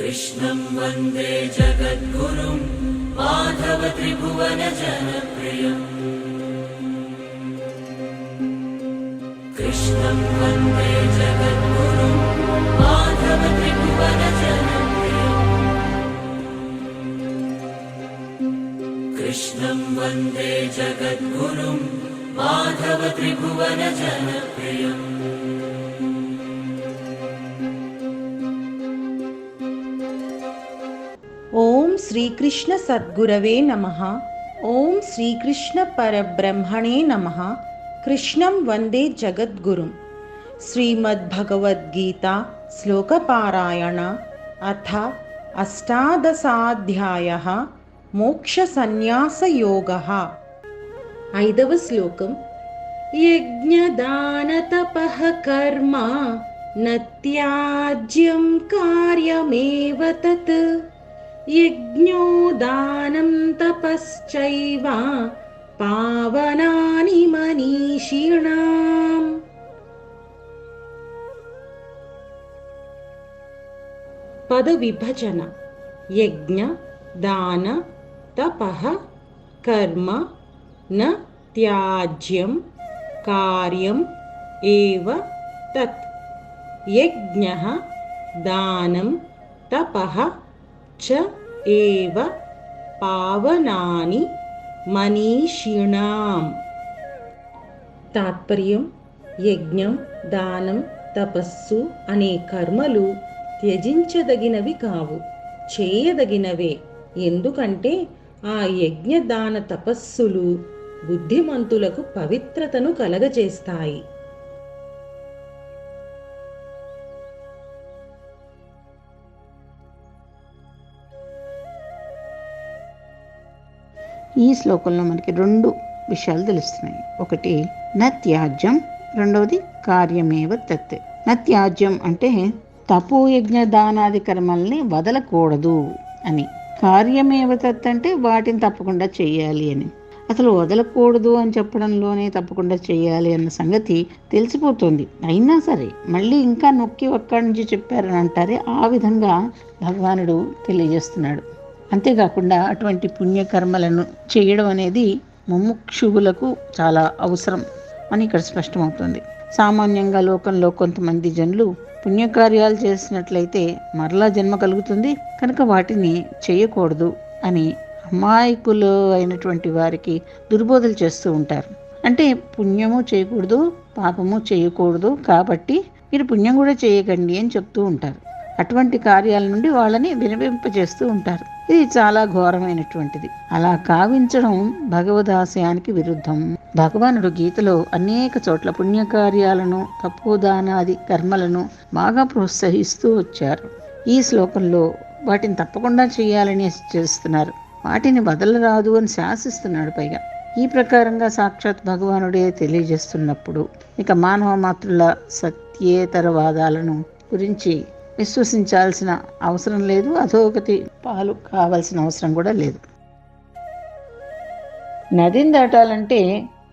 कृष्णं वन्दे जगद्गुरुं माधव त्रिभुवन जनप्रियम् कृष्णं वन्दे जगद्गुरुं माधव त्रिभुवन जनप्रियम् कृष्णं वन्दे जगद्गुरुं माधव त्रिभुवन जनप्रियम् ఓం శ్రీకృష్ణ సద్గురవే నమః. ఓం శ్రీకృష్ణ పరబ్రహ్మణే నమః. కృష్ణం వందే జగద్గురుం. శ్రీమద్భగవద్గీత శ్లోకపారాయణ అథ అష్టాదశాధ్యాయః మోక్షసన్యాసయోగః. 5వ శ్లోకం. యజ్ఞదానతపః కర్మ నత్యాజ్యం కార్యమేవ తత్ యజ్ఞో దానం తపశ్చైవ పావనాని మనీషిణాం. పద విభజన. యజ్ఞ దాన తపః కర్మ న త్యాజ్యం కార్యం ఏవ తత్ యజ్ఞః దానం తపః చ ఏవ పావనాని మనీషిణాం. తాత్పర్యం: యజ్ఞం, దానం, తపస్సు అనే కర్మలు త్యజించదగినవి కావు, చేయదగినవే. ఎందుకంటే ఆ యజ్ఞ దాన తపస్సులు బుద్ధిమంతులకు పవిత్రతను కలగజేస్తాయి. ఈ శ్లోకంలో మనకి 2 విషయాలు తెలుస్తున్నాయి. ఒకటి నత్యాజ్యం, రెండవది కార్యమేవ తత్. నత్యాజ్యం అంటే తపోయజ్ఞ దానాది కర్మల్ని వదలకూడదు అని. కార్యమేవ తత్ అంటే వాటిని తప్పకుండా చెయ్యాలి అని. అసలు వదలకూడదు అని చెప్పడంలోనే తప్పకుండా చెయ్యాలి అన్న సంగతి తెలిసిపోతుంది. అయినా సరే మళ్ళీ ఇంకా నొక్కి ఒక్కడి నుంచి చెప్పారని అంటారే, ఆ విధంగా భగవానుడు తెలియజేస్తున్నాడు. అంతేకాకుండా అటువంటి పుణ్యకర్మలను చేయడం అనేది ముముక్షువులకు చాలా అవసరం అని ఇక్కడ స్పష్టమవుతుంది. సామాన్యంగా లోకంలో కొంతమంది జనులు పుణ్యకార్యాలు చేసినట్లయితే మరలా జన్మ కలుగుతుంది కనుక వాటిని చేయకూడదు అని అమాయకులు అయినటువంటి వారికి దుర్బోధలు చేస్తూ ఉంటారు. అంటే పుణ్యము చేయకూడదు, పాపము చేయకూడదు, కాబట్టి మీరు పుణ్యం కూడా చేయకండి అని చెప్తూ ఉంటారు. అటువంటి కార్యాల నుండి వాళ్ళని వినిపింపజేస్తూ ఉంటారు. ఇది చాలా ఘోరమైనటువంటిది. అలా కావించడం భగవదాశయానికి విరుద్ధం. భగవానుడు గీతలో అనేక చోట్ల పుణ్యకార్యాలను, తపోదానాది కర్మలను బాగా ప్రోత్సహిస్తూ వచ్చారు. ఈ శ్లోకంలో వాటిని తప్పకుండా చేయాలని చేస్తున్నారు, వాటిని వదలరాదు అని శాసిస్తున్నాడు. పైగా ఈ ప్రకారంగా సాక్షాత్ భగవానుడే తెలియజేస్తున్నప్పుడు ఇక మానవ మాతృల సత్యేతరవాదాలను గురించి విశ్వసించాల్సిన అవసరం లేదు, అధోగతి పాలు కావాల్సిన అవసరం కూడా లేదు. నదిని దాటాలంటే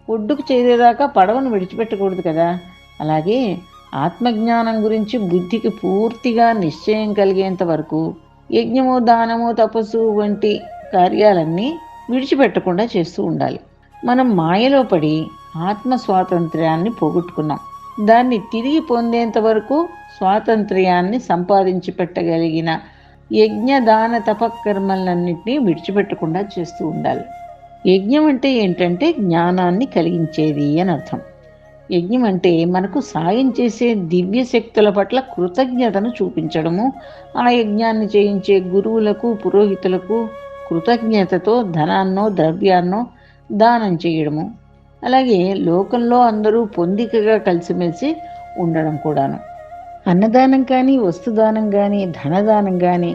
ఒడ్డుకు చేరేదాకా పడవను విడిచిపెట్టకూడదు కదా. అలాగే ఆత్మజ్ఞానం గురించి బుద్ధికి పూర్తిగా నిశ్చయం కలిగేంత వరకు యజ్ఞము, దానము, తపస్సు వంటి కార్యాలన్నీ విడిచిపెట్టకుండా చేస్తూ ఉండాలి. మనం మాయలో పడి ఆత్మ స్వాతంత్ర్యాన్ని పోగొట్టుకున్నాం. దాన్ని తిరిగి పొందేంత వరకు స్వాతంత్ర్యాన్ని సంపాదించి పెట్టగలిగిన యజ్ఞ దాన తపకర్మలన్నింటినీ విడిచిపెట్టకుండా చేస్తూ ఉండాలి. యజ్ఞం అంటే ఏంటంటే జ్ఞానాన్ని కలిగించేది అని అర్థం. యజ్ఞం అంటే మనకు సాయం చేసే దివ్య శక్తుల పట్ల కృతజ్ఞతను చూపించడము, ఆ యజ్ఞాన్ని చేయించే గురువులకు, పురోహితులకు కృతజ్ఞతతో ధనాన్నో ద్రవ్యాన్నో దానం చేయడము. అలాగే లోకంలో అందరూ పొందికగా కలిసిమెలిసి ఉండడం కూడాను. అన్నదానం కానీ, వస్తుదానం కానీ, ధనదానం కానీ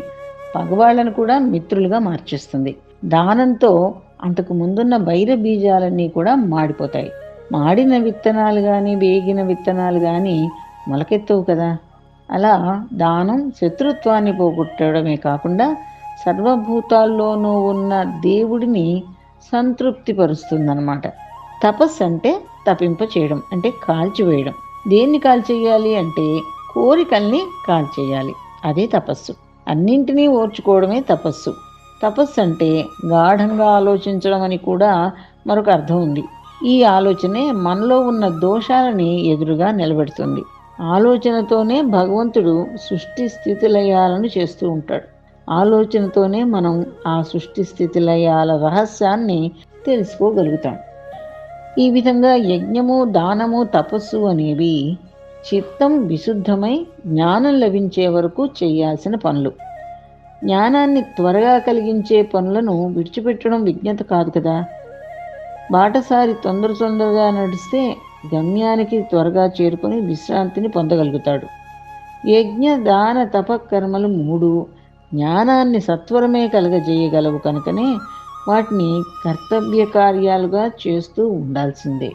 పగవాళ్లను కూడా మిత్రులుగా మార్చేస్తుంది. దానంతో అంతకు ముందున్న వైర బీజాలన్నీ కూడా మాడిపోతాయి. మాడిన విత్తనాలు కానీ, వేగిన విత్తనాలు కానీ మొలకెత్తవు కదా. అలా దానం శత్రుత్వాన్ని పోగొట్టడమే కాకుండా సర్వభూతాల్లోనూ ఉన్న దేవుడిని సంతృప్తిపరుస్తుందన్నమాట. తపస్సు అంటే తపింప చేయడం, అంటే కాల్చివేయడం. దేన్ని కాల్చేయాలి అంటే కోరికల్ని కాల్చేయాలి, అదే తపస్సు. అన్నింటినీ ఓర్చుకోవడమే తపస్సు. తపస్సు అంటే గాఢంగా ఆలోచించడం అని కూడా మరొక అర్థం ఉంది. ఈ ఆలోచనే మనలో ఉన్న దోషాలని ఎదురుగా నిలబెడుతుంది. ఆలోచనతోనే భగవంతుడు సృష్టి స్థితిలయాలను చేస్తూ ఉంటాడు. ఆలోచనతోనే మనం ఆ సృష్టి స్థితిలయాల రహస్యాన్ని తెలుసుకోగలుగుతాం. ఈ విధంగా యజ్ఞము, దానము, తపస్సు అనేవి చిత్తం విశుద్ధమై జ్ఞానం లభించే వరకు చేయాల్సిన పనులు. జ్ఞానాన్ని త్వరగా కలిగించే పనులను విడిచిపెట్టడం విజ్ఞత కాదు కదా. బాటసారి తొందరగా నడిస్తే గమ్యానికి త్వరగా చేరుకొని విశ్రాంతిని పొందగలుగుతాడు. యజ్ఞ, దాన, తపకర్మలు 3 జ్ఞానాన్ని సత్వరమే కలగజేయగలవు కనుకనే వాటిని కర్తవ్య కార్యాలుగా చేస్తూ ఉండాల్సిందే.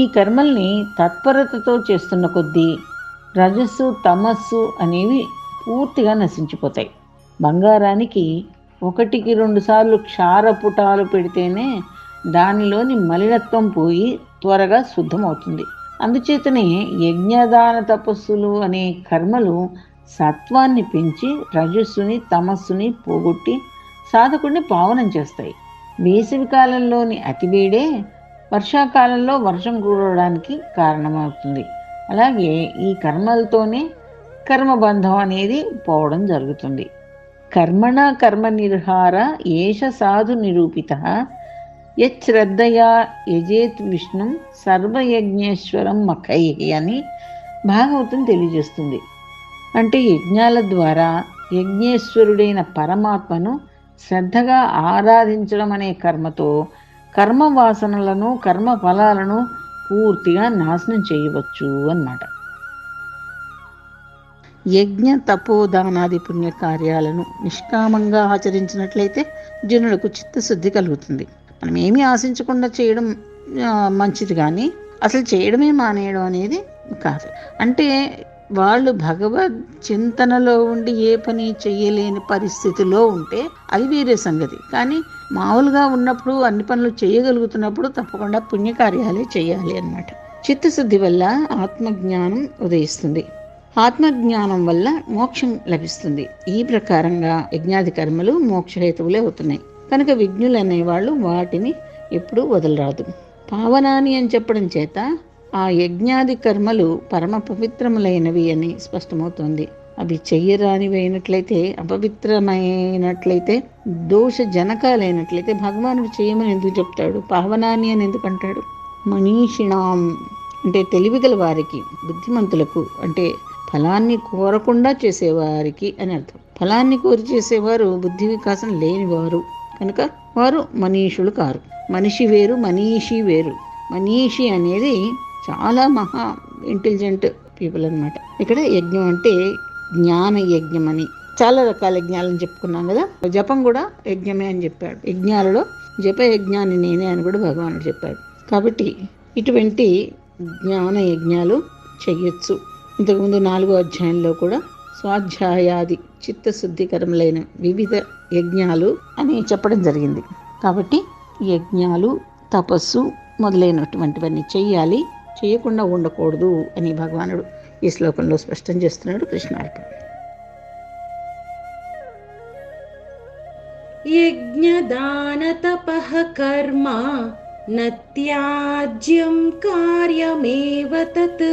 ఈ కర్మల్ని తత్పరతతో చేస్తున్న కొద్దీ రజస్సు, తమస్సు అనేవి పూర్తిగా నశించిపోతాయి. బంగారానికి 1కి 2 సార్లు క్షారపుటాలు పెడితేనే దానిలోని మలినత్వం పోయి త్వరగా శుద్ధమవుతుంది. అందుచేతనే యజ్ఞదాన తపస్సులు అనే కర్మలు సత్వాన్ని పెంచి రజస్సుని, తమస్సుని పోగొట్టి సాధకుడిని పావనం చేస్తాయి. వేసవి కాలంలోని అతివేడే వర్షాకాలంలో వర్షం కురవడానికి కారణమవుతుంది. అలాగే ఈ కర్మలతోనే కర్మబంధం అనేది పోవడం జరుగుతుంది. కర్మణ కర్మ నిర్హార ఏష సాధు నిరూపిత యశ్రద్ధయా యజేత్ విష్ణుం సర్వయజ్ఞేశ్వరం మఖై అని భాగవతం తెలియజేస్తుంది. అంటే యజ్ఞాల ద్వారా యజ్ఞేశ్వరుడైన పరమాత్మను శ్రద్ధగా ఆరాధించడం అనే కర్మతో కర్మ వాసనలను, కర్మ ఫలాలను పూర్తిగా నాశనం చేయవచ్చు అన్నమాట. యజ్ఞ, తపోదానాది పుణ్యకార్యాలను నిష్కామంగా ఆచరించినట్లయితే జనులకు చిత్తశుద్ధి కలుగుతుంది. మనం ఏమీ ఆశించకుండా చేయడం మంచిది, కానీ అసలు చేయడమే మానేయడం అనేది కాదు. అంటే వాళ్ళు భగవద్ చింతనలో ఉండి ఏ పని చేయలేని పరిస్థితిలో ఉంటే అది వేరే సంగతి. కానీ మామూలుగా ఉన్నప్పుడు అన్ని పనులు చేయగలుగుతున్నప్పుడు తప్పకుండా పుణ్యకార్యాలే చేయాలి అన్నమాట. చిత్తశుద్ధి వల్ల ఆత్మజ్ఞానం ఉదయిస్తుంది. ఆత్మజ్ఞానం వల్ల మోక్షం లభిస్తుంది. ఈ ప్రకారంగా యజ్ఞాది కర్మలు మోక్షహేతువులే అవుతున్నాయి కనుక విజ్ఞులు అనేవాళ్ళు వాటిని ఎప్పుడూ వదలరాదు. పావనాని అని చెప్పడం చేత ఆ యజ్ఞాది కర్మలు పరమ పవిత్రములైనవి అని స్పష్టమవుతోంది. అవి చెయ్యరానివి అయినట్లయితే, అపవిత్రమైనట్లయితే, దోషజనకాలైనట్లయితే భగవానుడు చేయమని ఎందుకు చెప్తాడు? పావనాని అని ఎందుకు అంటాడు? మనీషిణాం అంటే తెలివిగల వారికి, బుద్ధిమంతులకు, అంటే ఫలాన్ని కోరకుండా చేసేవారికి అని అర్థం. ఫలాన్ని కోరి చేసేవారు బుద్ధి వికాసం లేనివారు కనుక వారు మనీషులు కారు. మనిషి వేరు, మనీషి వేరు. మనీషి అనేది చాలా మహా ఇంటెలిజెంట్ పీపుల్ అన్నమాట. ఇక్కడ యజ్ఞం అంటే జ్ఞాన యజ్ఞం అని. చాలా రకాల యజ్ఞాలని చెప్పుకున్నాం కదా. జపం కూడా యజ్ఞమే అని చెప్పాడు. యజ్ఞాలలో జప యజ్ఞాన్ని నేనే అని కూడా భగవానుడు చెప్పాడు. కాబట్టి ఇటువంటి జ్ఞాన యజ్ఞాలు చెయ్యొచ్చు. ఇంతకుముందు 4వ అధ్యాయంలో కూడా స్వాధ్యాయాది చిత్తశుద్ధికరములైన వివిధ యజ్ఞాలు అని చెప్పడం జరిగింది. కాబట్టి యజ్ఞాలు, తపస్సు మొదలైనటువంటివన్నీ చెయ్యాలి, చేయకుండా ఉండకూడదు అని భగవానుడు ఈ శ్లోకంలో స్పష్టం చేస్తున్నాడు. కృష్ణార్పణ. యజ్ఞదాన తపః కర్మ న త్యాజ్యం కార్యమేవ తత్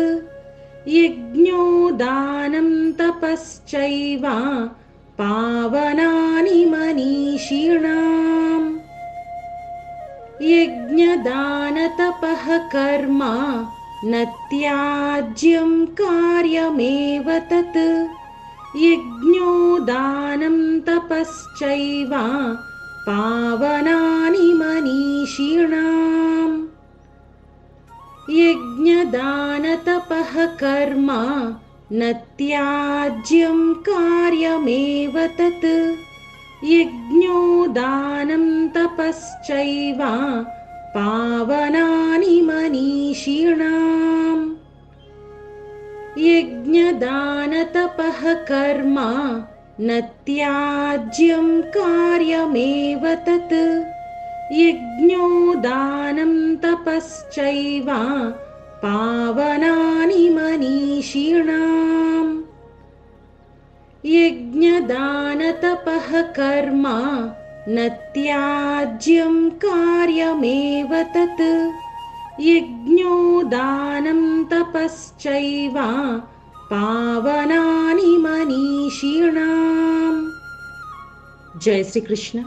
యజ్ఞో దానం తపశ్చైవ పావనాని మనీషిణాం. యజ్ఞదాన తపః కర్మ న త్యాజ్యం కార్యమేవ తత్ యజ్ఞో దానం తపశ్చైవ పావనాని మనీషిణాం. యజ్ఞదాన తపః కర్మ న త్యాజ్యం కార్యమేవ తత్ యజ్ఞో దానం తపశ్చైవ పావనాని మనీషిణాం. యజ్ఞదాన తపః కర్మ న త్యాజ్యం కార్యమేవ తత్ యజ్ఞో దానం తపశ్చైవ పావనాని మనీషిణాం. యజ్ఞదాన यज्ञदानतपः कर्म न त्याज्यं कार्यमेव तत् यज्ञो दानं तपश्चैव पावनानि मनीषिणाम्. जय श्री कृष्ण.